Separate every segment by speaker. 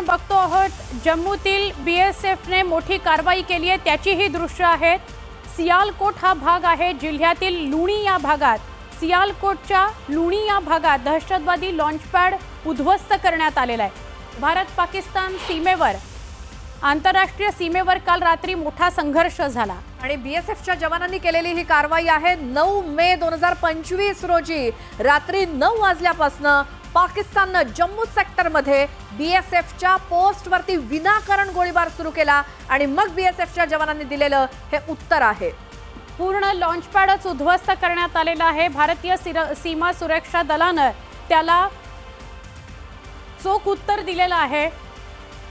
Speaker 1: बघतो आहोत जम्मूतील बीएसएफने मोठी कारवाई केली आहे, त्याची ही दृश्य आहेत। सियालकोट हा भाग आहे जिल्ह्यातील लुणी या भागात, सियालकोटच्या लुणी या भागात दहशतवादी लॉन्चपॅड उद्ध्वस्त करण्यात आलेला आहे। भारत पाकिस्तान सीमेवर आंतरराष्ट्रीय सीमेवर काल रात्री मोठा संघर्ष झाला
Speaker 2: आणि बीएसएफच्या जवानांनी केलेली ही कारवाई आहे। 9 मे 2025 रोजी रात्री 9 वाजल्यापासून पाकिस्तानने जम्मू सेक्टरमध्ये बीएसएफच्या पोस्टवरती विनाकारण गोळीबार सुरू केला आणि मग बीएसएफच्या जवानांनी दिलेलं हे उत्तर आहे।
Speaker 1: पूर्ण लॉन्चपॅडच उद्ध्वस्त करण्यात आलेला आहे। भारतीय सीमा सुरक्षा दलाने त्याला चोख उत्तर दिलेलं आहे।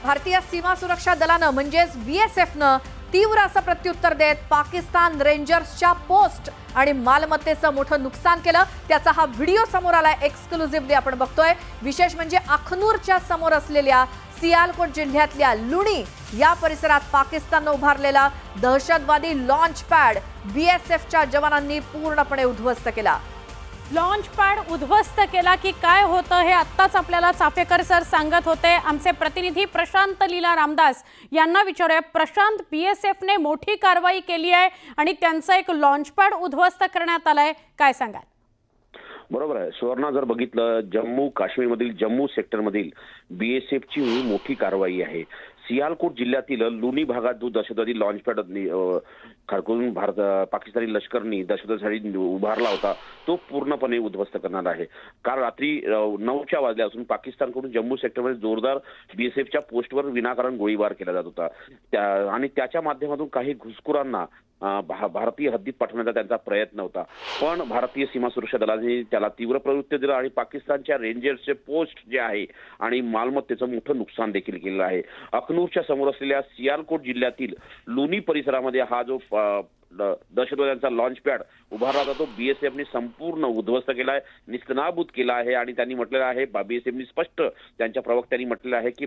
Speaker 2: भारतीय सीमा सुरक्षा दलाने म्हणजेच बीएसएफने तीव्र असं प्रत्युत्तर देत पाकिस्तान रेंजर्सच्या पोस्ट आणि मालमत्तेचं मोठं नुकसान केलं। त्याचा हा व्हिडिओ समोर आलाय, एक्सक्लुझिव्हली आपण बघतोय। विशेष म्हणजे अखनूरच्या समोर असलेल्या सियालकोट जिल्ह्यातल्या लुणी या परिसरात पाकिस्तानने उभारलेला दहशतवादी लॉन्च पॅड बीएसएफच्या जवानांनी पूर्णपणे उद्ध्वस्त केला।
Speaker 1: लॉन्च पॅड उद्ध्वस्त केला की काय होतं हे आत्ताच आपल्याला चाफेकर सर सांगत होते। आमचे प्रतिनिधी प्रशांत लीला रामदास यांना विचारूया। प्रशांत, बीएसएफने मोठी कारवाई केली आहे आणि त्यांचा एक लॉन्च पॅड उद्ध्वस्त करण्यात आलाय, काय सांगाल?
Speaker 3: बरोबर आहे सुवर्णा, जर बघितलं जम्मू काश्मीरमधील जम्मू सेक्टरमधील बीएसएफची ही मोठी कारवाई आहे। सियालकोट जिल्ह्यातील लुणी भागात जो दहशतवादी लॉन्चपॅड खडकून पाकिस्तानी लष्करनी दहशतवादी उभारला होता तो पूर्णपणे उद्ध्वस्त करणार आहे। काल रात्री 9च्या वाजल्यापासून पाकिस्तानकडून जम्मू सेक्टरमध्ये जोरदार बीएसएफच्या पोस्टवर विनाकारण गोळीबार केला जात होता आणि त्याच्या माध्यमातून काही घुसखोरांना भारतीय हद्दीत पाठवण्याचा त्यांचा प्रयत्न होता, पण भारतीय सीमा सुरक्षा दलाने त्याला तीव्र प्रवृत्ती दिला आणि पाकिस्तानच्या रेंजर्सचे पोस्ट जे आहे आणि मालमत्तेचं मोठं नुकसान देखील केलेलं आहे। अखनूरच्या समोर असलेल्या सियालकोट जिल्ह्यातील लुणी परिसरामध्ये हा जो दहशतवाद्यांचा लॉन्च पॅड उभारला होता तो बीएसएफने संपूर्ण उद्ध्वस्त केला आहे, निस्तनाबूत केला आहे आणि त्यांनी म्हटलेलं आहे, बीएसएफने स्पष्ट त्यांच्या प्रवक्त्यांनी म्हटलेलं आहे की